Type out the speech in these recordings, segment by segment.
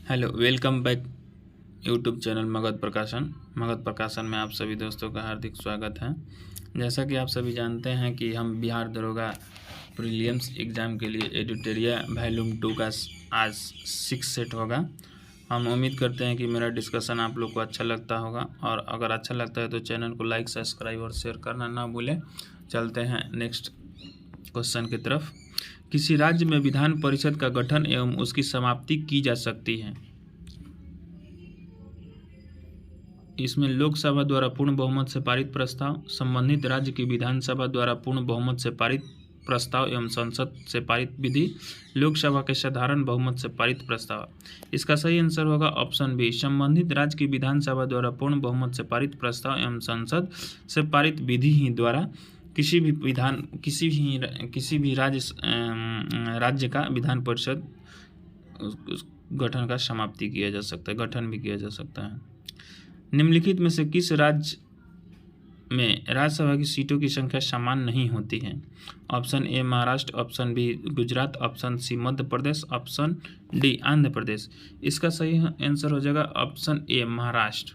Hello, welcome back YouTube channel Magadh प्रकाशन में आप सभी दोस्तों का हार्दिक स्वागत है। जैसा कि आप सभी जानते हैं कि हम बिहार दरोगा प्रीलिम्स एग्ज़ाम के लिए एडिटोरिया वॉल्यूम 2 का आज 6 सेट होगा। हम उम्मीद करते हैं कि मेरा डिस्कशन आप लोग को अच्छा लगता होगा, और अगर अच्छा लगता है तो चैनल को लाइक, सब्सक्राइब और शेयर करना ना भूलें। चलते हैं नेक्स्ट क्वेश्चन की तरफ। किसी राज्य में विधान परिषद का गठन एवं उसकी समाप्ति की जा सकती है। इसमें लोकसभा द्वारा पूर्ण बहुमत से पारित प्रस्ताव, संबंधित राज्य की विधानसभा द्वारा पूर्ण बहुमत से पारित प्रस्ताव एवं संसद से पारित विधि, लोकसभा के साधारण बहुमत से पारित प्रस्ताव। इसका सही आंसर होगा ऑप्शन बी, संबंधित राज्य की विधानसभा द्वारा पूर्ण बहुमत से पारित प्रस्ताव एवं संसद से पारित विधि ही द्वारा किसी भी राज्य का विधान परिषद गठन का समाप्ति किया जा सकता है, गठन भी किया जा सकता है। निम्नलिखित में से किस राज्य में राज्यसभा की सीटों की संख्या समान नहीं होती है। Option A Maharashtra, option B Gujarat, option C Madhya Pradesh, option D Andhra Pradesh. इसका सही आंसर हो जाएगा ऑप्शन ए महाराष्ट्र।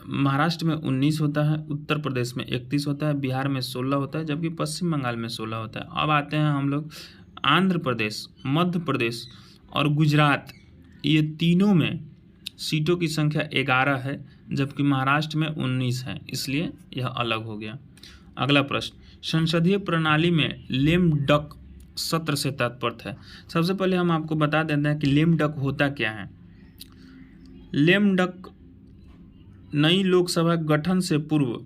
महाराष्ट्र में 19 होता है, उत्तर प्रदेश में 31 होता है, बिहार में 16 होता है, जबकि पश्चिम बंगाल में 16 होता है। अब आते हैं हम लोग आंध्र प्रदेश, मध्य प्रदेश और गुजरात, ये तीनों में सीटों की संख्या 11 है, जबकि महाराष्ट्र में 19 है, इसलिए यह अलग हो गया। अगला प्रश्न, संसदीय प्रणाली में लेम डक सत्र से तात्पर्य है। सबसे पहले हम आपको बता देते हैं कि लेम डक होता क्या है। लेम डक नई लोकसभा गठन से पूर्व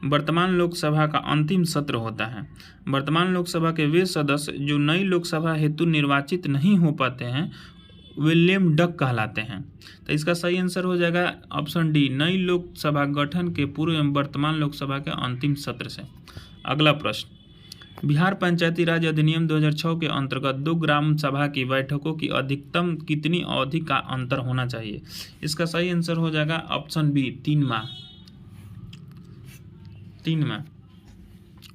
वर्तमान लोकसभा का अंतिम सत्र होता है। वर्तमान लोकसभा के वे सदस्य जो नई लोकसभा हेतु निर्वाचित नहीं हो पाते हैं वे लेम डक कहलाते हैं। तो इसका सही आंसर हो जाएगा ऑप्शन डी, नई लोकसभा गठन के पूर्व एवं वर्तमान लोकसभा के अंतिम सत्र से। अगला प्रश्न, बिहार पंचायती राज अधिनियम 2006 के अंतर्गत 2 ग्राम सभा की बैठकों की अधिकतम कितनी अवधि का अंतर होना चाहिए। इसका सही आंसर हो जाएगा ऑप्शन बी, 3 माह।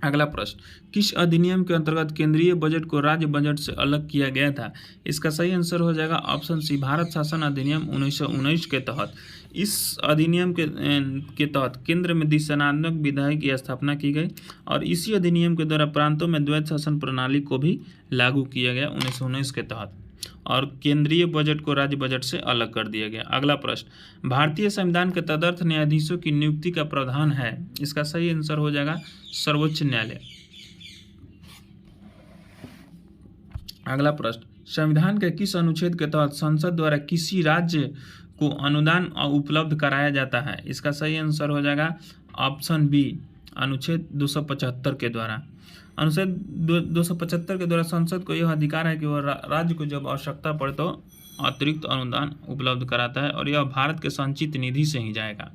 अगला प्रश्न, किस अधिनियम के अंतर्गत केंद्रीय बजट को राज्य बजट से अलग किया गया था। इसका सही आंसर हो जाएगा ऑप्शन सी, भारत शासन अधिनियम 1919 के तहत। इस अधिनियम के तहत केंद्र में दिशात्मक विधायी की स्थापना की गई, और इसी अधिनियम के द्वारा प्रांतों में द्वैत शासन प्रणाली को भी लागू किया गया 1919 के तहत, और केंद्रीय बजट को राज्य बजट से अलग कर दिया गया। अगला प्रश्न, भारतीय संविधान के तदर्थ न्यायाधीशों की नियुक्ति का प्रावधान है। इसका सही आंसर हो जाएगा सर्वोच्च न्यायालय। अगला प्रश्न, संविधान के किस अनुच्छेद के तहत संसद द्वारा किसी राज्य को अनुदान उपलब्ध कराया जाता है। इसका सही आंसर हो जाएगा ऑप्शन बी, अनुच्छेद 275 के द्वारा। अनुच्छेद 275 के द्वारा संसद को यह अधिकार है कि वह राज्य को जब आवश्यकता पड़े तो अतिरिक्त अनुदान उपलब्ध कराता है, और यह भारत के संचित निधि से ही जाएगा।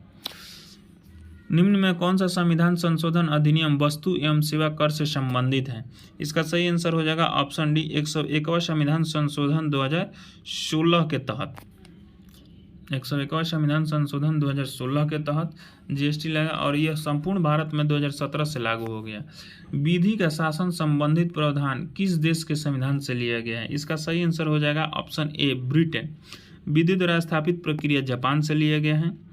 निम्न में कौन सा संविधान संशोधन अधिनियम वस्तु एवं सेवा कर से संबंधित है। इसका सही आंसर हो जाएगा ऑप्शन डी, 101वां संविधान संशोधन 2016 के तहत। 101वां संविधान संशोधन 2016 के तहत जीएसटी लगा, और यह संपूर्ण भारत में 2017 से लागू हो गया। विधि का शासन संबंधित प्रावधान किस देश के संविधान से लिया गया है। इसका सही आंसर हो जाएगा ऑप्शन ए, ब्रिटेन। विधि द्वारा स्थापित प्रक्रिया जापान से लिया गया है,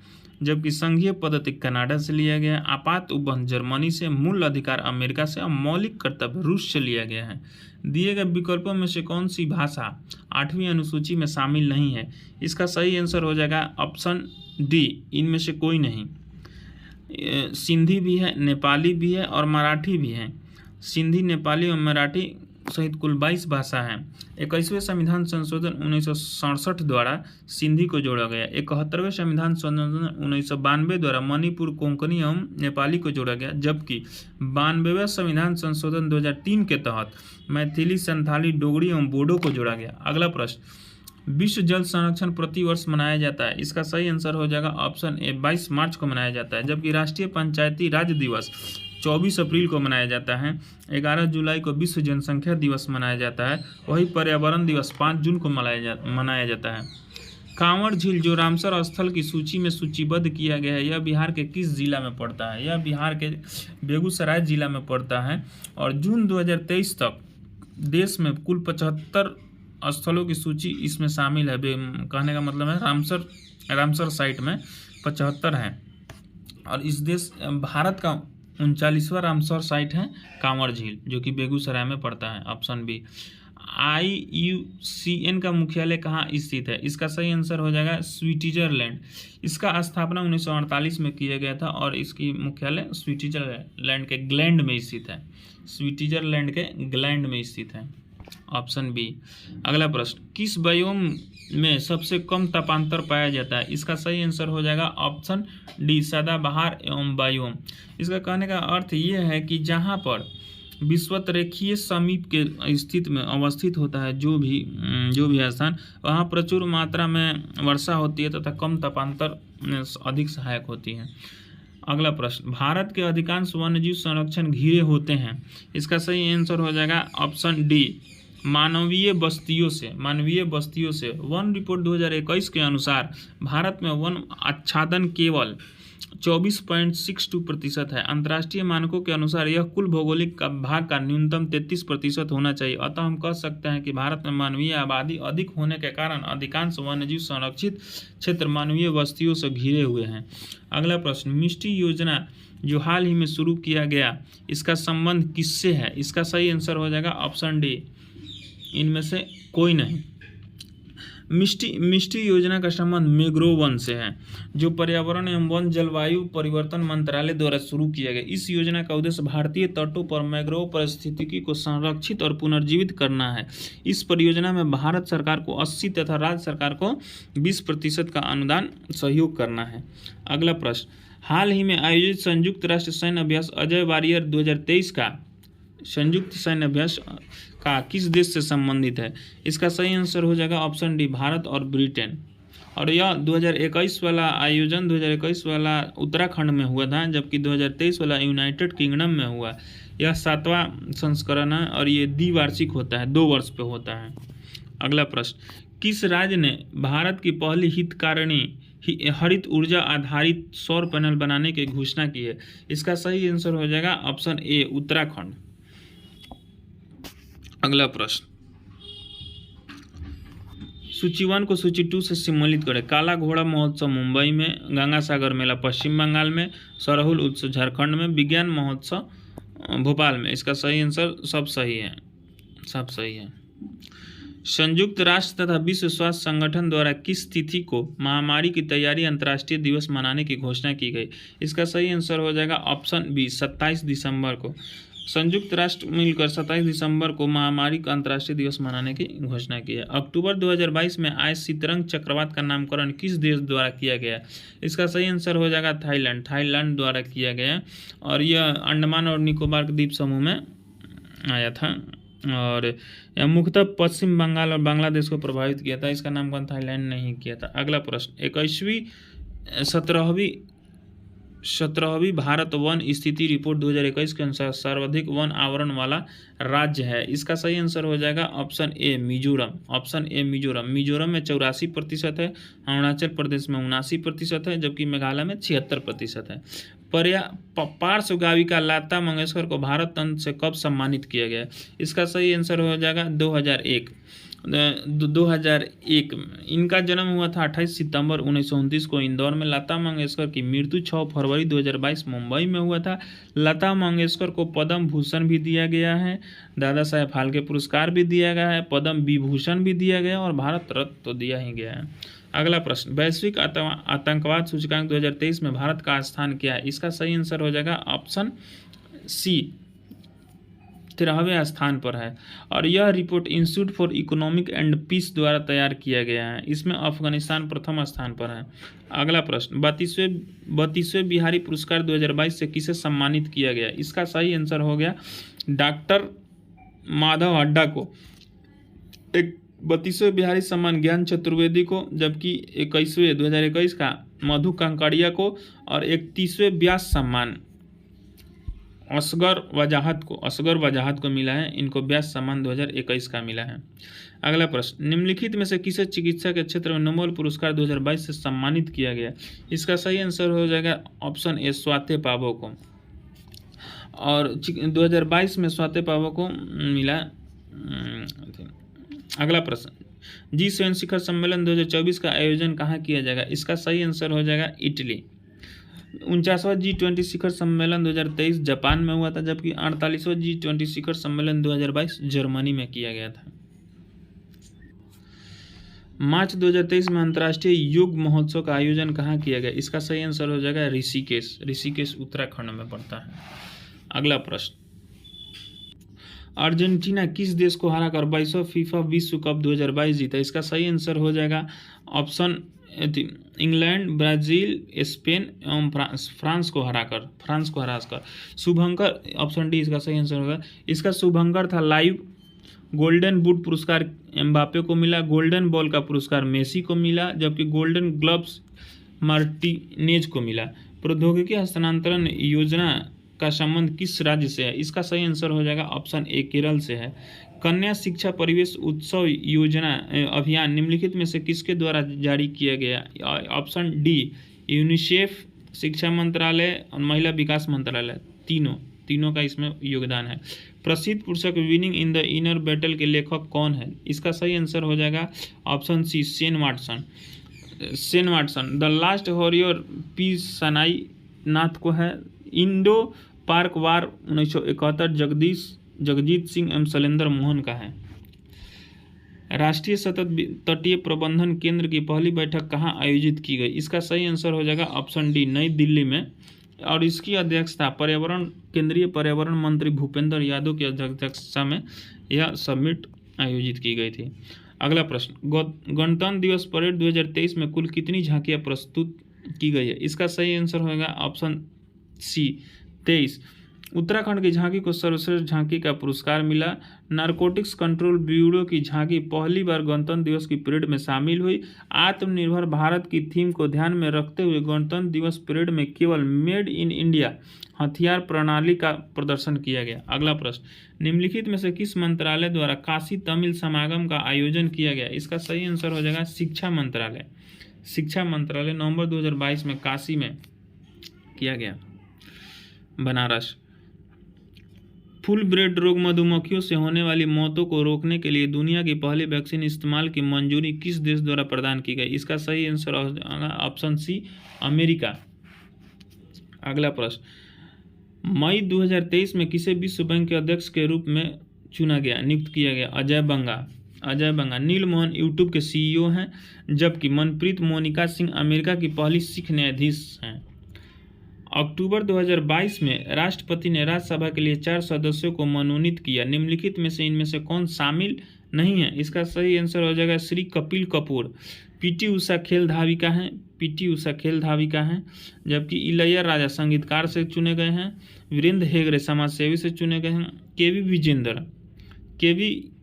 जबकि संघीय पद्धति कनाडा से लिया गया है। आपात उपबंध जर्मनी से, मूल अधिकार अमेरिका से, और मौलिक कर्तव्य रूस से लिया गया है। दिए गए विकल्पों में से कौन सी भाषा 8वीं अनुसूची में शामिल नहीं है। इसका सही आंसर हो जाएगा ऑप्शन डी, इनमें से कोई नहीं। सिंधी भी है, नेपाली भी है और मराठी भी है। सिंधी, नेपाली और मराठी सहित कुल 22 भाषा हैं। 21वें संविधान संशोधन 1967 द्वारा सिंधी को जोड़ा गया। 71वें संविधान संशोधन 1992 द्वारा मणिपुर, कोंकणी एवं नेपाली को जोड़ा गया, जबकि 92वें संविधान संशोधन 2003 के तहत मैथिली, संथाली, डोगरी एवं बोडो को जोड़ा गया। अगला प्रश्न, विश्व जल संरक्षण प्रतिवर्ष मनाया जाता है। इसका सही आंसर हो जाएगा ऑप्शन ए, 22 मार्च को मनाया जाता है, जबकि राष्ट्रीय पंचायती राज दिवस 24 अप्रैल को मनाया जाता है। 11 जुलाई को विश्व जनसंख्या दिवस मनाया जाता है। वही पर्यावरण दिवस 5 जून को मनाया जाता है। कांवड़ झील जो रामसर स्थल की सूची में सूचीबद्ध किया गया है, यह बिहार के किस जिला में पड़ता है। यह बिहार के बेगूसराय जिला में पड़ता है, और जून 2023 तक देश में कुल 75 स्थलों की सूची इसमें शामिल है। कहने का मतलब है रामसर साइट में 75 है। और इस देश भारत का 39वां रामसर साइट है कांवर झील, जो कि बेगूसराय में पड़ता है, ऑप्शन बी। IUCN का मुख्यालय कहाँ स्थित है? इसका सही आंसर हो जाएगा स्विट्जरलैंड। इसका स्थापना 1948 में किया गया था और इसकी मुख्यालय स्विट्जरलैंड के ग्लैंड में स्थित है। स्विट्जरलैंड के ग्लैंड में स्थित है, ऑप्शन बी। अगला प्रश्न, किस बायोम में सबसे कम तापांतर पाया जाता है? इसका सही आंसर हो जाएगा ऑप्शन डी, सदाबहार एवं बायोम। इसका कहने का अर्थ ये है कि जहाँ पर विषुवतरेखीय समीप के स्थित में अवस्थित होता है जो भी स्थान, वहाँ प्रचुर मात्रा में वर्षा होती है तथा कम तापांतर अधिक सहायक होती है। अगला प्रश्न, भारत के अधिकांश वन्यजीव संरक्षण घिरे होते हैं। इसका सही आंसर हो जाएगा ऑप्शन डी, मानवीय बस्तियों से। वन रिपोर्ट 2021 के अनुसार भारत में वन आच्छादन केवल 24.62% है। अंतर्राष्ट्रीय मानकों के अनुसार यह कुल भौगोलिक भाग का न्यूनतम 33% होना चाहिए। अतः हम कह सकते हैं कि भारत में मानवीय आबादी अधिक होने के कारण अधिकांश वन्यजीव संरक्षित क्षेत्र मानवीय बस्तियों से घिरे हुए हैं। अगला प्रश्न, मिष्टी योजना जो हाल ही में शुरू किया गया, इसका संबंध किससे है? इसका सही आंसर हो जाएगा ऑप्शन डी, इनमें से कोई नहीं। मिष्टी योजना का संबंध मैंग्रोव वन से है, जो पर्यावरण एवं वन जलवायु परिवर्तन मंत्रालय द्वारा शुरू किया गया। इस योजना का उद्देश्य भारतीय तटों पर मैंग्रोव पारिस्थितिकी को संरक्षित और पुनर्जीवित करना है। इस परियोजना में भारत सरकार को 80 तथा राज्य सरकार को 20% का अनुदान सहयोग करना है। अगला प्रश्न, हाल ही में आयोजित संयुक्त राष्ट्र सैन्य अभ्यास अजय वारियर 2023 का संयुक्त सैन्य अभ्यास का किस देश से संबंधित है? इसका सही आंसर हो जाएगा ऑप्शन डी, भारत और ब्रिटेन। और यह 2021 वाला आयोजन 2021 वाला उत्तराखंड में हुआ था, जबकि 2023 वाला यूनाइटेड किंगडम में हुआ। यह 7वां संस्करण है और ये द्विवार्षिक होता है, 2 वर्ष पे होता है। अगला प्रश्न, किस राज्य ने भारत की पहली हितकारिणी हरित ऊर्जा आधारित सौर पैनल बनाने की घोषणा की है? इसका सही आंसर हो जाएगा ऑप्शन ए, उत्तराखंड। अगला प्रश्न, सूची 1 को सूची 2 से सम्मिलित करें। काला घोड़ा महोत्सव मुंबई में, गंगा सागर मेला पश्चिम बंगाल में, सरहुल उत्सव झारखंड में, विज्ञान महोत्सव भोपाल में। इसका सही आंसर सब सही है। संयुक्त राष्ट्र तथा विश्व स्वास्थ्य संगठन द्वारा किस तिथि को महामारी की तैयारी अंतर्राष्ट्रीय दिवस मनाने की घोषणा की गई? इसका सही आंसर हो जाएगा ऑप्शन बी, 27 दिसंबर को। संयुक्त राष्ट्र मिलकर 27 दिसंबर को महामारी का अंतर्राष्ट्रीय दिवस मनाने की घोषणा की है। अक्टूबर 2022 में आए शीतरंग चक्रवात का नामकरण किस देश द्वारा किया गया? इसका सही आंसर हो जाएगा थाईलैंड द्वारा किया गया। और यह अंडमान और निकोबार द्वीप समूह में आया था और यह मुख्यतः पश्चिम बंगाल और बांग्लादेश को प्रभावित किया था। इसका नामकरण थाईलैंड नहीं किया था। अगला प्रश्न, 17वीं भारत वन स्थिति रिपोर्ट 2021 के अनुसार सर्वाधिक वन आवरण वाला राज्य है। इसका सही आंसर हो जाएगा ऑप्शन ए, मिजोरम। मिजोरम में 84% है, अरुणाचल प्रदेश में 79% है, जबकि मेघालय में 76% है। पार्श्व गायिका लता मंगेशकर को भारत रत्न से कब सम्मानित किया गया? इसका सही आंसर हो जाएगा 2001। इनका जन्म हुआ था 28 सितंबर 1929 को इंदौर में। लता मंगेशकर की मृत्यु 6 फरवरी 2022 मुंबई में हुआ था। लता मंगेशकर को पद्म भूषण भी दिया गया है, दादा साहेब फाल्के पुरस्कार भी दिया गया है, पद्म विभूषण भी दिया गया और भारत रत्न तो दिया ही गया है। अगला प्रश्न, वैश्विक आतंकवाद सूचकांक 2023 में भारत का स्थान क्या है? इसका सही आंसर हो जाएगा ऑप्शन सी, 13वें स्थान पर है। और यह report institute for economic and peace द्वारा तैयार किया गया है। इसमें अफगानिस्तान प्रथम स्थान पर है। अगला प्रश्न, 32वें बिहारी पुरस्कार 2022 से किसे सम्मानित किया गया? इसका सही आंसर हो गया डॉक्टर माधव हड्डा को। 32वें बिहारी सम्मान ज्ञान चतुर्वेदी को, जबकि 2021 का मधु कांकड़िया को और 31वें व्यास सम्मान असगर वजाहत को मिला है। इनको व्यास सम्मान 2021 का मिला है। अगला प्रश्न, निम्नलिखित में से किसे चिकित्सा के क्षेत्र में नोबेल पुरस्कार 2022 से सम्मानित किया गया? इसका सही आंसर हो जाएगा ऑप्शन ए, स्वाति पाबो को। और 2022 में स्वाति पाबो को मिला अगला प्रश्न, G7 शिखर सम्मेलन 2024 का आयोजन कहाँ किया जाएगा? इसका सही आंसर हो जाएगा इटली। 49वां G20 शिखर सम्मेलन 2023 जापान में हुआ था, जबकि 48वां G20 शिखर सम्मेलन 2022 जर्मनी में किया गया था। मार्च 2023 में अंतर्राष्ट्रीय योग महोत्सव का आयोजन कहाँ किया गया? इसका सही आंसर हो जाएगा ऋषिकेश। ऋषिकेश उत्तराखंड में पड़ता है। अगला प्रश्न, अर्जेंटीना किस देश को हराकर 22वां फीफा विश्व कप 2022 जीता? इसका सही आंसर हो जाएगा ऑप्शन इंग्लैंड, ब्राजील, स्पेन एवं फ्रांस को हराकर। शुभंकर, ऑप्शन डी इसका सही आंसर होगा। इसका शुभंकर था लाइव। गोल्डन बूट पुरस्कार एम्बापे को मिला, गोल्डन बॉल का पुरस्कार मेसी को मिला, जबकि गोल्डन ग्लव्स मार्टिनेज को मिला। प्रौद्योगिकी हस्तांतरण योजना का संबंध किस राज्य से है? इसका सही आंसर हो जाएगा ऑप्शन ए केरल से है। कन्या शिक्षा परिवेश उत्सव योजना अभियान निम्नलिखित में से किसके द्वारा जारी किया गया? ऑप्शन डी यूनिसेफ, शिक्षा मंत्रालय और महिला विकास मंत्रालय, तीनों का इसमें योगदान है। प्रसिद्ध पुस्तक winning in the inner battle के लेखक कौन है? इसका सही आंसर हो जाएगा option C Shane Watson. The last warrior P Sanai Nath को है। इंडो पार्क वार 1971 जगजीत सिंह एवं शैलेंद्र मोहन का है। राष्ट्रीय सतत तटीय प्रबंधन केंद्र की पहली बैठक कहाँ आयोजित की गई? इसका सही आंसर हो जाएगा ऑप्शन डी नई दिल्ली में, और इसकी अध्यक्षता केंद्रीय पर्यावरण मंत्री भूपेंद्र यादव की अध्यक्षता में यह समिट आयोजित की गई थी। अगला प्रश्न, गणतंत्र दिवस परेड 2023 में कुल कितनी झांकियां प्रस्तुत की गई है? इसका सही आंसर होगा ऑप्शन सी 23। उत्तराखंड की झांकी को सर्वश्रेष्ठ झांकी का पुरस्कार मिला। नारकोटिक्स कंट्रोल ब्यूरो की झांकी पहली बार गणतंत्र दिवस की परेड में शामिल हुई। आत्मनिर्भर भारत की थीम को ध्यान में रखते हुए गणतंत्र दिवस परेड में केवल मेड इन इंडिया हथियार प्रणाली का प्रदर्शन किया गया। अगला प्रश्न, निम्नलिखित में से किस मंत्रालय द्वारा काशी तमिल समागम का आयोजन किया गया? इसका सही आंसर हो जाएगा शिक्षा मंत्रालय नवंबर 2022 में काशी में किया गया। बनारस, फुल ब्रेड रोग मधुमक्खियों से होने वाली मौतों को रोकने के लिए दुनिया की पहली वैक्सीन इस्तेमाल की मंजूरी किस देश द्वारा प्रदान की गई? इसका सही आंसर ऑप्शन सी अमेरिका। अगला प्रश्न, मई 2023 में किसे विश्व बैंक के अध्यक्ष के रूप में नियुक्त किया गया? अजय बंगा। नीलमोहन यूट्यूब के CEO हैं, जबकि मनप्रीत मोनिका सिंह अमेरिका की पहली सिख न्यायाधीश हैं। अक्टूबर 2022 में राष्ट्रपति ने राज्यसभा के लिए 4 सदस्यों को मनोनीत किया। निम्नलिखित में से इनमें से कौन शामिल नहीं है? इसका सही आंसर हो जाएगा श्री कपिल कपूर। पीटी उषा खेल धाविका हैं, जबकि इलैया राजा संगीतकार से चुने गए हैं। वीरेंद्र हेगड़े समाजसेवी से चुने गए हैं।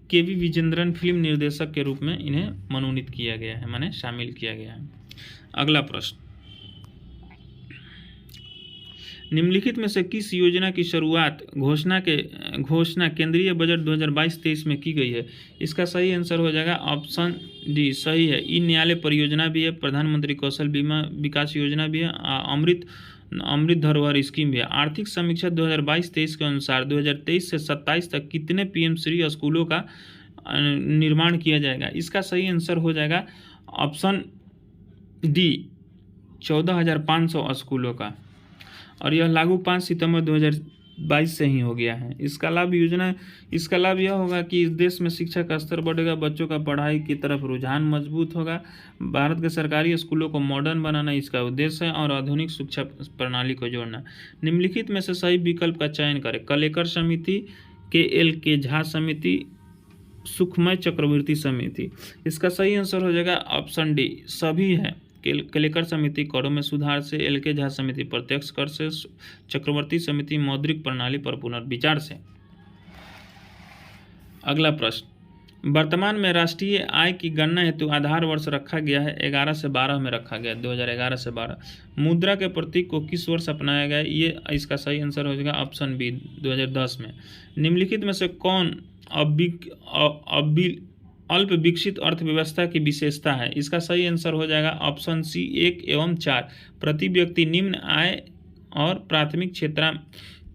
केवी विजेंद्रन फिल्म निर्देशक के रूप में इन्हें मनोनीत किया गया है, माने शामिल किया गया है। अगला प्रश्न, निम्नलिखित में से किस योजना की शुरुआत घोषणा केंद्रीय बजट 2022-23 में की गई है? इसका सही आंसर हो जाएगा ऑप्शन डी सही है। ई न्यायालय परियोजना भी है, प्रधानमंत्री कौशल बीमा विकास योजना भी है, अमृत धरोहर स्कीम भी है। आर्थिक समीक्षा 2022-23 के अनुसार 2023 से 27 तक कितने PM श्री स्कूलों का निर्माण किया जाएगा? इसका सही आंसर हो जाएगा ऑप्शन डी 14,500 स्कूलों का, और यह लागू 5 सितंबर 2022 से ही हो गया है। इसका लाभ यह होगा कि इस देश में शिक्षा का स्तर बढ़ेगा, बच्चों का पढ़ाई की तरफ रुझान मजबूत होगा। भारत के सरकारी स्कूलों को मॉडर्न बनाना इसका उद्देश्य है, और आधुनिक शिक्षा प्रणाली को जोड़ना। निम्नलिखित में से सही विकल्प का चयन करें। कलेकर समिति, के झा समिति, सुखमय चक्रवर्ती समिति। इसका सही आंसर हो जाएगा ऑप्शन डी सभी है। कलेकर समिति करों में सुधार से, LK झा समिति प्रत्यक्ष कर से, चक्रवर्ती समिति मौद्रिक प्रणाली पर पुनर्विचार से। अगला प्रश्न, वर्तमान में राष्ट्रीय आय की गणना हेतु आधार वर्ष रखा गया है 11 से 12 में रखा गया, 2011 से 12। मुद्रा के प्रतीक को किस वर्ष अपनाया गया? ये इसका सही आंसर हो जाएगा ऑप्शन बी 2010 में। निम्नलिखित में से कौन अल्प विकसित अर्थव्यवस्था की विशेषता है? इसका सही आंसर हो जाएगा ऑप्शन सी 1 एवं 4। प्रति व्यक्ति निम्न आय और प्राथमिक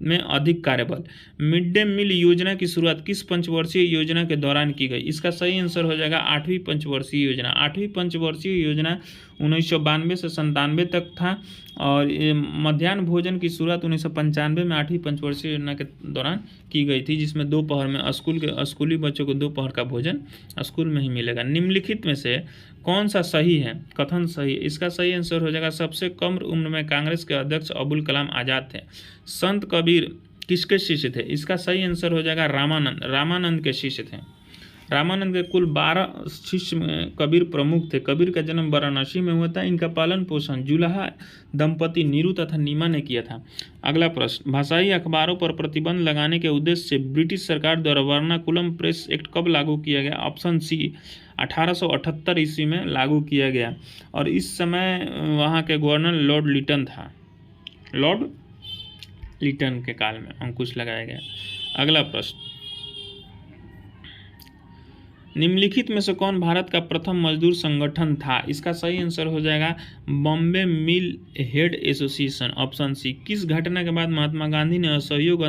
में अधिक कार्यबल। मिड डे मील योजना की शुरुआत किस पंचवर्षीय योजना के दौरान की गई? इसका सही आंसर हो जाएगा 8वीं पंचवर्षीय योजना। 8वीं पंचवर्षीय योजना 1992 से 97 तक था और मध्याह्न भोजन की शुरुआत 1995 में 8वीं पंचवर्षीय योजना के दौरान की गई थी, जिसमें दोपहर में स्कूली बच्चों को दोपहर का भोजन स्कूल में ही मिलेगा। निम्नलिखित में से कौन सा सही है? कथन सही है। इसका सही आंसर हो जाएगा सबसे कम उम्र में कांग्रेस के अध्यक्ष अबुल कलाम आज़ाद थे। संत कबीर किसके शिष्य थे? इसका सही आंसर हो जाएगा रामानंद के शिष्य थे। रामानंद के कुल 12 शिष्य में कबीर प्रमुख थे। कबीर का जन्म वाराणसी में हुआ था। इनका पालन पोषण जुलाहा दंपति नीरू तथा नीमा ने किया था। अगला प्रश्न, भाषाई अखबारों पर प्रतिबंध लगाने के उद्देश्य से ब्रिटिश सरकार द्वारा वर्नाकुलम प्रेस एक्ट कब लागू किया गया? ऑप्शन सी 1878 ईस्वी में लागू किया गया और इस समय वहाँ के गवर्नर लॉर्ड लिटन था। लॉर्ड लिटन के काल में अंकुश लगाया गया। अगला प्रश्न, निम्नलिखित में से कौन भारत का प्रथम मजदूर संगठन था? इसका सही आंसर हो जाएगा बॉम्बे मिल हेड एसोसिएशन। Option C. किस घटना के बाद महात्मा गांधी ने असहयोग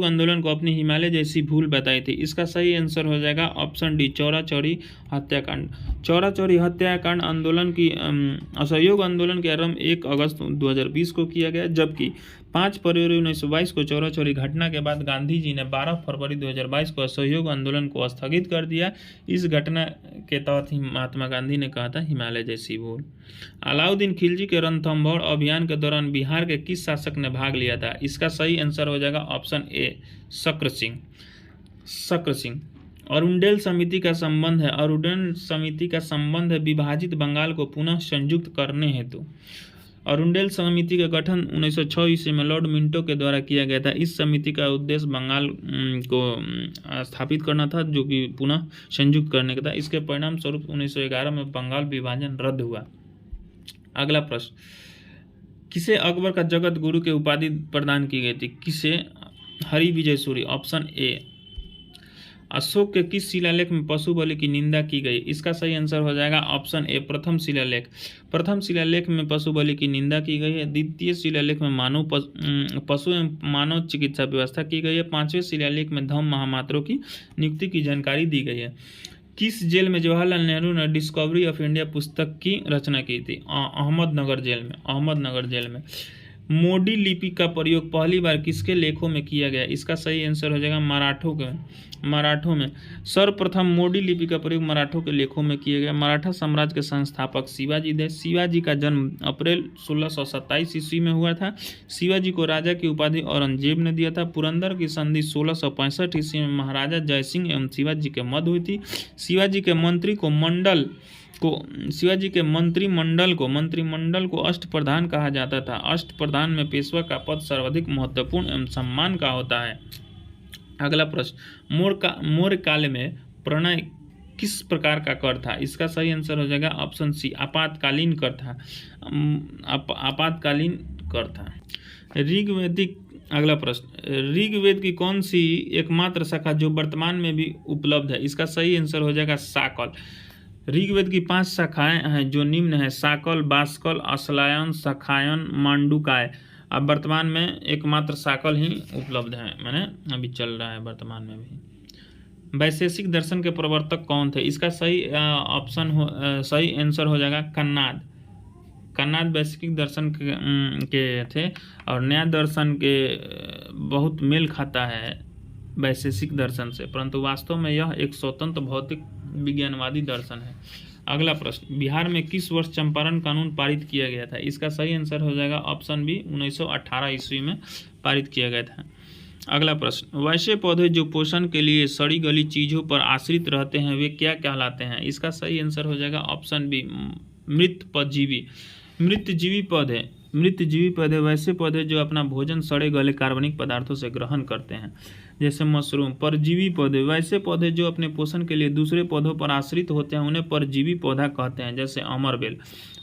आंदोलन को अपनी हिमालय जैसी भूल बताई थी? इसका सही आंसर हो जाएगा ऑप्शन डी चौरा चौरी हत्याकांड। चौरा चौरी हत्याकांड आंदोलन की असहयोग आंदोलन के आरंभ 1 अगस्त 2020 को किया गया, जबकि 5 फरवरी 1922 को चौरा चौरी घटना के बाद गांधी जी ने 12 फरवरी 2022 को असहयोग आंदोलन को स्थगित कर दिया। इस घटना के तहत ही महात्मा गांधी ने कहा था हिमालय जैसी भूल। अलाउद्दीन खिलजी के रणथंभौर अभियान के दौरान बिहार के किस शासक ने भाग लिया था? इसका सही आंसर हो जाएगा ऑप्शन ए शक्र सिंह। अरुंडेल समिति का संबंध है। अरुंडेल समिति का संबंध है विभाजित बंगाल को पुनः संयुक्त करने हेतु। अरुंडेल समिति का गठन 1906 ईस्वी में लॉर्ड मिंटो के द्वारा किया गया था। इस समिति का उद्देश्य बंगाल को स्थापित करना था, जो कि पुनः संयुक्त करने का था। इसके परिणाम स्वरूप 1911 में बंगाल विभाजन रद्द हुआ। अगला प्रश्न, किसे अकबर का जगत गुरु के उपाधि प्रदान की गई थी? किसे? हरि विजय सूरी। Option A. अशोक के किस शिलालेख में पशु बलि की निंदा की गई? इसका सही आंसर हो जाएगा ऑप्शन ए प्रथम शिलालेख। प्रथम शिलालेख में पशु बलि की निंदा की गई है। द्वितीय शिलालेख में पशु एवं मानव चिकित्सा व्यवस्था की गई है। 5वें शिलालेख में धम्म महामात्रों की नियुक्ति की जानकारी दी गई है। किस जेल में जवाहरलाल नेहरू ने डिस्कवरी ऑफ इंडिया पुस्तक की रचना की थी? अहमदनगर जेल में। मोडी लिपि का प्रयोग पहली बार किसके लेखों में किया गया? इसका सही आंसर हो जाएगा मराठों में। सर्वप्रथम मोडी लिपि का प्रयोग मराठों के लेखों में किया गया। मराठा साम्राज्य के संस्थापक शिवाजी थे। शिवाजी का जन्म अप्रैल 1627 ईस्वी में हुआ था। शिवाजी को राजा की उपाधि औरंगजेब ने दिया था। पुरंदर की संधि 1665 ईस्वी में महाराजा जयसिंह एवं शिवाजी के मध्य हुई थी। शिवाजी के मंत्रिमंडल को अष्टप्रधान कहा जाता था। अष्टप्रधान में पेशवा का पद सर्वाधिक महत्वपूर्ण एवं सम्मान का होता है। अगला प्रश्न, मौर्य काल में प्रणय किस प्रकार का कर था? इसका सही आंसर हो जाएगा ऑप्शन सी आपातकालीन कर था। अगला प्रश्न, ऋग्वेद की कौन सी एकमात्र शाखा जो वर्तमान में भी उपलब्ध है? इसका सही आंसर हो जाएगा साकल। ऋग्वेद की 5 शाखाएं हैं जो निम्न है: साकल, बाष्कल, अश्लायन, शाखायन, मांडुकाय। अब वर्तमान में एकमात्र साकल ही उपलब्ध है, मैंने अभी चल रहा है वर्तमान में भी। वैशेषिक दर्शन के प्रवर्तक कौन थे? इसका सही आंसर हो जाएगा कन्नाद वैशेषिक दर्शन के थे और न्याय दर्शन के बहुत मेल खाता है वैशेषिक दर्शन से, परंतु वास्तव में यह एक स्वतंत्र भौतिक विज्ञानवादी दर्शन है। अगला प्रश्न, बिहार में किस वर्ष चंपारण कानून पारित किया गया था? इसका सही आंसर हो जाएगा ऑप्शन बी 1918 ईस्वी में पारित किया गया था। अगला प्रश्न, वैसे पौधे जो पोषण के लिए सड़ी गली चीज़ों पर आश्रित रहते हैं वे क्या कहलाते हैं? इसका सही आंसर हो जाएगा ऑप्शन बी मृतजीवी पौधे वैसे पौधे जो अपना भोजन सड़े गले कार्बनिक पदार्थों से ग्रहण करते हैं, जैसे मशरूम। परजीवी पौधे वैसे पौधे जो अपने पोषण के लिए दूसरे पौधों पर आश्रित होते हैं, उन्हें परजीवी पौधा कहते हैं, जैसे अमरबेल।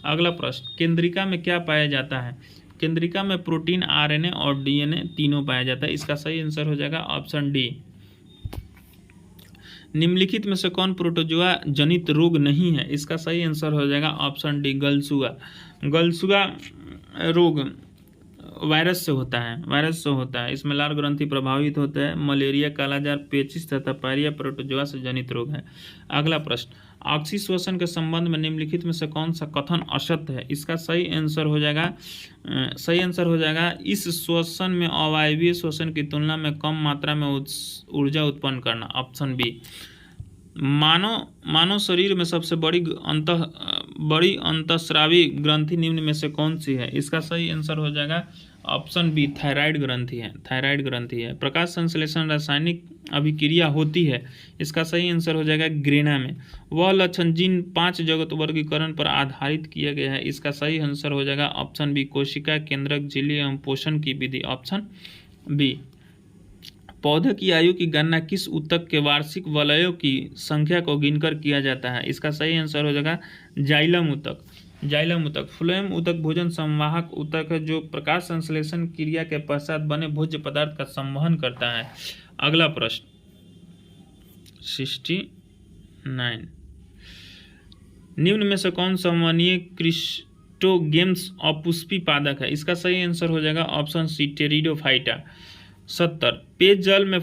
अगला प्रश्न, केंद्रिका में क्या पाया जाता है? केंद्रिका में प्रोटीन, आरएनए और डीएनए तीनों पाया जाता है। इसका सही आंसर हो जाएगा ऑप्शन डी। निम्नलिखित में से कौन प्रोटोजोआ जनित रोग नहीं है? इसका सही आंसर हो जाएगा ऑप्शन डी गलसुआ रोग वायरस से होता है, वायरस से होता है। इसमें लाल ग्रंथि प्रभावित होता है। मलेरिया, कालाजार, पेचिस तथा पायरिया प्रोटोजोआ से जनित रोग है। अगला प्रश्न, ऑक्सी श्वसन के संबंध में निम्नलिखित में से कौन सा कथन असत्य है? इसका सही आंसर हो जाएगा इस श्वसन में अवायवीय श्वसन की तुलना में कम मात्रा में ऊर्जा उत्पन्न करना, ऑप्शन बी। मानव शरीर में सबसे बड़ी अंतःस्रावी ग्रंथि निम्न में से कौन सी है? इसका सही आंसर हो जाएगा ऑप्शन बी, थायराइड ग्रंथि है, थायराइड ग्रंथि है। प्रकाश संश्लेषण रासायनिक अभिक्रिया होती है, इसका सही आंसर हो जाएगा ग्रेना में। वह लक्षण जिन 5 जगत वर्गीकरण पर आधारित किया गया है, इसका सही आंसर हो जाएगा ऑप्शन बी, कोशिका केंद्रक झिल्ली एवं पोषण की विधि, ऑप्शन बी। पौधे की आयु की गणना किस ऊतक के वार्षिक वलयों की संख्या को गिनकर किया जाता है? इसका सही आंसर हो जाएगा जाइलम ऊतक, जाइलम ऊतक। फ्लोएम ऊतक भोजन संवाहक ऊतक है जो प्रकाश संश्लेषण क्रिया के पश्चात बने भोज्य पदार्थ का संवहन करता है। अगला प्रश्न 69, निम्न में से कौन संवहनीय क्रिस्टोगेम्स अपुष्पी पादक है? इसका सही आंसर हो जाएगा ऑप्शन सी, टेरिडोफाइटा। 70, पेयजल में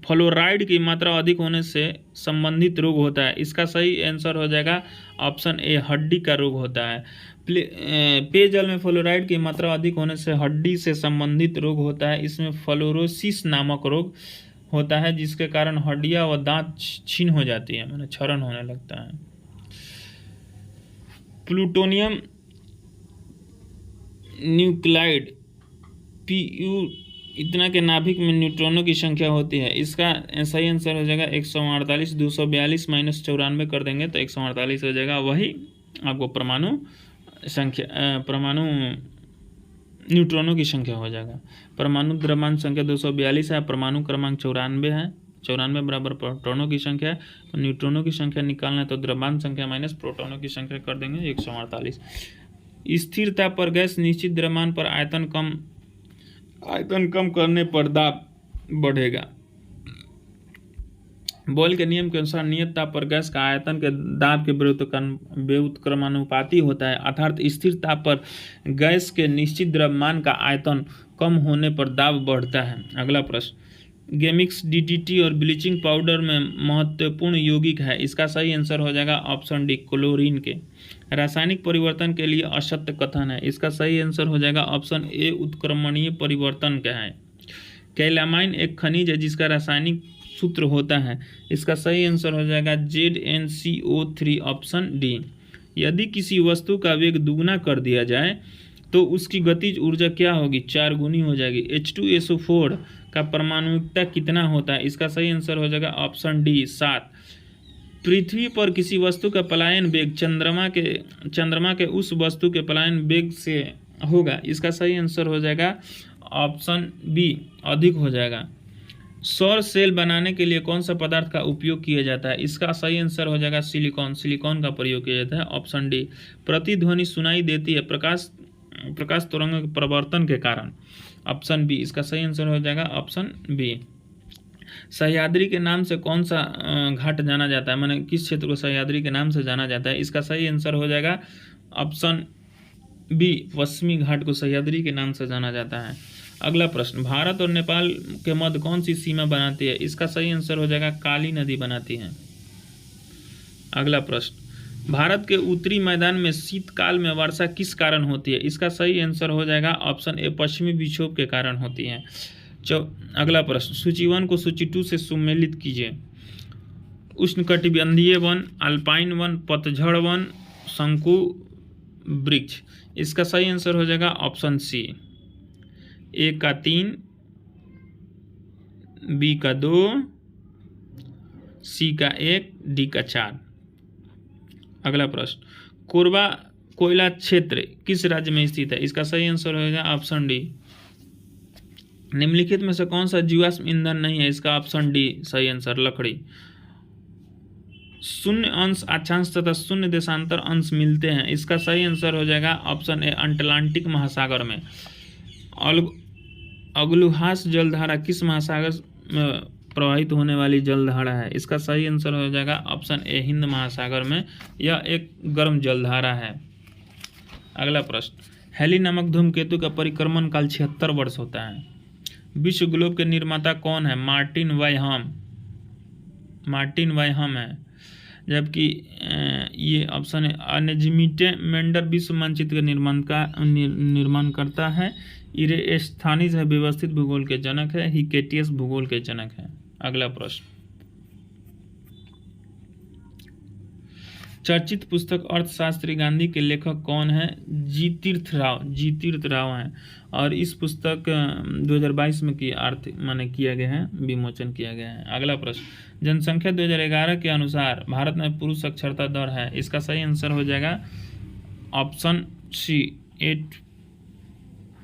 फ्लोराइड की मात्रा अधिक होने से संबंधित रोग होता है, इसका सही आंसर हो जाएगा ऑप्शन ए, हड्डी का रोग होता है। पेयजल में फ्लोराइड की मात्रा अधिक होने से हड्डी से संबंधित रोग होता है। इसमें फ्लोरोसिस नामक रोग होता है जिसके कारण हड्डियां व दांत छीन हो जाती है, माने क्षरण होने लगता है। प्लूटोनियम न्यूक्लाइड Pu इतना के नाभिक में न्यूट्रॉनों की संख्या होती है, इसका सही आंसर हो जाएगा 148। 242 माइनस 94 कर देंगे तो 148 हो जाएगा। वही आपको परमाणु न्यूट्रॉनों की संख्या हो जाएगा। परमाणु द्रव्यमान संख्या 242 है, परमाणु क्रमांक 94 है। 94 बराबर प्रोटॉनों की संख्या है, तो न्यूट्रॉनों की संख्या निकालना है तो द्रव्यमान संख्या माइनस प्रोटॉनों की संख्या कर देंगे 148। स्थिरता पर गैस निश्चित द्रव्यमान पर आयतन कम करने पर दाब बढ़ेगा। बॉयल के नियम के अनुसार नियत ताप पर गैस का आयतन के दाब के व्युत्क्रमानुपाती होता है, अर्थात स्थिर ताप पर गैस के निश्चित द्रव्यमान का आयतन कम होने पर दाब बढ़ता है। अगला प्रश्न, गेमिक्स डीडीटी और ब्लीचिंग पाउडर में महत्वपूर्ण यौगिक है, इसका सही आंसर हो जाएगा ऑप्शन डी, क्लोरीन के। रासायनिक परिवर्तन के लिए असत्य कथन है, इसका सही आंसर हो जाएगा ऑप्शन ए, उत्क्रमणीय परिवर्तन का है। कैलामाइन एक खनिज है जिसका रासायनिक सूत्र होता है, इसका सही आंसर हो जाएगा ZnCO3, ऑप्शन डी। यदि किसी वस्तु का वेग दुगना कर दिया जाए तो उसकी गतिज ऊर्जा क्या होगी? 4 गुनी हो जाएगी। H2SO4 का परमाणुकता कितना होता है? इसका सही आंसर हो जाएगा ऑप्शन डी, 7। पृथ्वी पर किसी वस्तु का पलायन वेग चंद्रमा के उस वस्तु के पलायन वेग से होगा, इसका सही आंसर हो जाएगा ऑप्शन बी, अधिक हो जाएगा। सौर सेल बनाने के लिए कौन सा पदार्थ का उपयोग किया जाता है? इसका सही आंसर हो जाएगा सिलिकॉन, सिलिकॉन का प्रयोग किया जाता है, ऑप्शन डी। प्रतिध्वनि सुनाई देती है प्रकाश तरंग के प्रवर्तन के कारण, ऑप्शन बी। इसका सही आंसर हो जाएगा ऑप्शन बी। सह्याद्री के नाम से कौन सा घाट जाना जाता है, माने किस क्षेत्र को सह्याद्री के नाम से जाना जाता है? इसका सही आंसर हो जाएगा ऑप्शन बी, पश्चिमी घाट को सह्याद्री के नाम से जाना जाता है। अगला प्रश्न, भारत और नेपाल के मध्य कौन सी सीमा बनाती है? इसका सही आंसर हो जाएगा काली नदी बनाती है। अगला प्रश्न, भारत के उत्तरी मैदान में शीतकाल में वर्षा किस कारण होती है? इसका सही आंसर हो जाएगा ऑप्शन ए, पश्चिमी विक्षोभ के कारण होती है। अगला प्रश्न, सूची 1 को सूची 2 से सुमेलित कीजिए। उष्णकटिबंधीय वन, अल्पाइन वन, पतझड़ वन, शंकु वृक्ष। इसका सही आंसर हो जाएगा ऑप्शन सी, ए का 3, बी का 2, सी का 1, डी का 4। अगला प्रश्न, कोरबा कोयला क्षेत्र किस राज्य में स्थित है? इसका सही आंसर होगा ऑप्शन डी। निम्नलिखित में से कौन सा जीवाश्म ईंधन नहीं है? इसका ऑप्शन डी सही आंसर, लकड़ी। 0 अंश अक्षांश तथा 0 देशांतर अंश मिलते हैं, इसका सही आंसर हो जाएगा ऑप्शन ए, अटलांटिक महासागर में। अग्लुहास जलधारा किस महासागर में प्रवाहित होने वाली जलधारा है? इसका सही आंसर हो जाएगा ऑप्शन ए, हिंद महासागर में। यह एक गर्म जलधारा है। अगला प्रश्न, हेली नामक धूमकेतु का परिक्रमण काल 76 वर्ष होता है। विश्व ग्लोब के निर्माता कौन है? मार्टिन वायहम है। जबकि ये ऑप्शन है अनजिमिटे मेंडर विश्व मानचित्र के निर्माण करता है। इरेस्थानीज है व्यवस्थित भूगोल के जनक है। हिकेटियस भूगोल के जनक है। अगला प्रश्न, चर्चित पुस्तक अर्थशास्त्री गांधी के लेखक कौन है? जी तीर्थ राव हैं। और इस पुस्तक 2022 में किया गया है, विमोचन किया गया है। अगला प्रश्न, जनसंख्या 2011 के अनुसार भारत में पुरुष साक्षरता दर है। इसका सही आंसर हो जाएगा ऑप्शन सी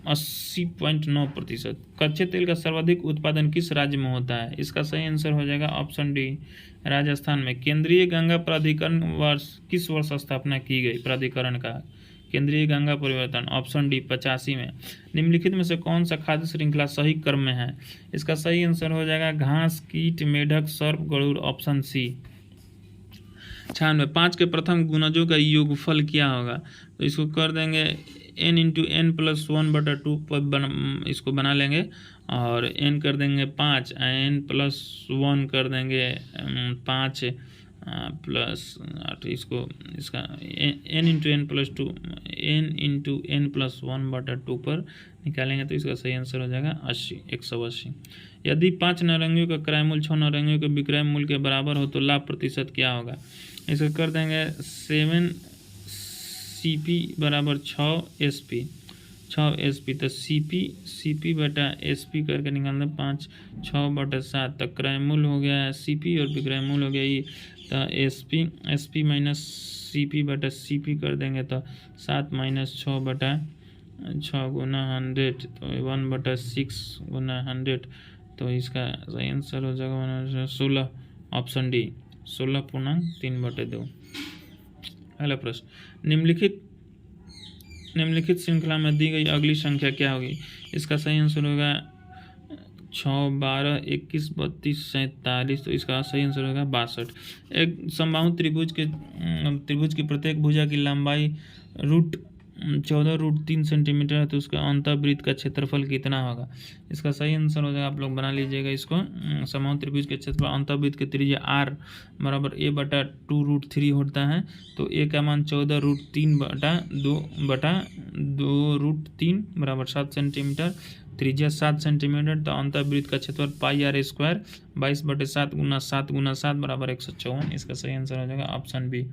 80.9%। कच्चे तेल का सर्वाधिक उत्पादन किस राज्य में होता है? इसका सही आंसर हो जाएगा ऑप्शन डी राजस्थान में। केंद्रीय गंगा प्राधिकरण किस वर्ष स्थापना की गई? प्राधिकरण का केंद्रीय गंगा परिवर्तन ऑप्शन डी 85 में। निम्नलिखित में से कौन सा खाद्य श्रृंखला सही क्रम में है? इसका सही आंसर हो जाएगा घास, कीट, मेढक, सर्प, गरुड़ ऑप्शन सी। 96 5 के प्रथम गुणजों का योगफल क्या होगा? तो इसको कर देंगे n इंटू एन प्लस 1/2 पर इसको बना लेंगे और n कर देंगे 5, n प्लस 1 कर देंगे 5 प्लस 8 इसका n into n plus 2 n into n plus 1/2 पर निकालेंगे तो इसका सही आंसर हो जाएगा 180। यदि 5 नारंगियों का क्रय मूल्य 6 नारंगियों के विक्रय मूल्य के बराबर हो तो लाभ प्रतिशत क्या होगा? इसको कर देंगे 7 CP बराबर 6 SP तो CP बटा SP करके निकाल दें 5 6/7 तक क्रय मूल्य हो गया है CP और विक्रय मूल्य हो गया ये तो SP माइनस CP बटा CP कर देंगे तो 7 माइनस 6/6 गुना 100 तो 1/6 गुना 100 तो इसका सही आंसर हो जाएगा 16 ऑप्शन डी 16.3/2। अगला प्रश्न, निम्नलिखित श्रृंखला में दी गई अगली संख्या क्या होगी? इसका सही आंसर होगा 6 12 21 32 47 तो इसका सही आंसर होगा 62। एक समबाहु त्रिभुज की प्रत्येक भुजा की लंबाई √3 सेंटीमीटर है तो उसका अंतःवृत्त का क्षेत्रफल कितना होगा? इसका सही आंसर हो जाएगा, आप लोग बना लीजिएगा इसको। समबाहु त्रिभुज के क्षेत्रफल अंतःवृत्त की त्रिज्या r बराबर a/2√3 होता है तो a का मान 14√3/2√3 बराबर 7 सेंटीमीटर, त्रिज्या 7 सेंटीमीटर तो अंतःवृत्त का क्षेत्रफल πr² 22/7 गुना 7 गुना 7 बराबर 154। इसका सही आंसर हो जाएगा ऑप्शन बी।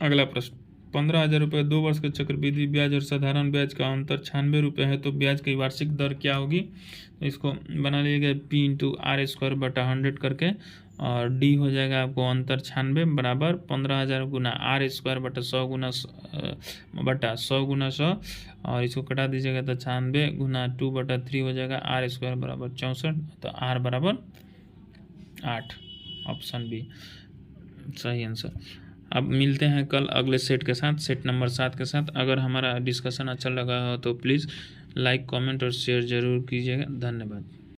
अगला प्रश्न, 15,000 रुपये 2 वर्ष के चक्रवृद्धि ब्याज और साधारण ब्याज का अंतर 96 रुपये है तो ब्याज की वार्षिक दर क्या होगी? तो इसको बना लीजिएगा P इंटू r²/100 करके और D हो जाएगा आपको अंतर 96 बराबर 15,000 गुना r²/100 गुना 100 और इसको कटा दीजिएगा तो 96 गुना 2/3 हो जाएगा r² बराबर 64 तो r बराबर 8 ऑप्शन बी सही आंसर। अब मिलते हैं कल अगले सेट के साथ, सेट नंबर 7 के साथ। अगर हमारा डिस्कशन अच्छा लगा हो तो प्लीज़ लाइक कमेंट और शेयर ज़रूर कीजिएगा। धन्यवाद।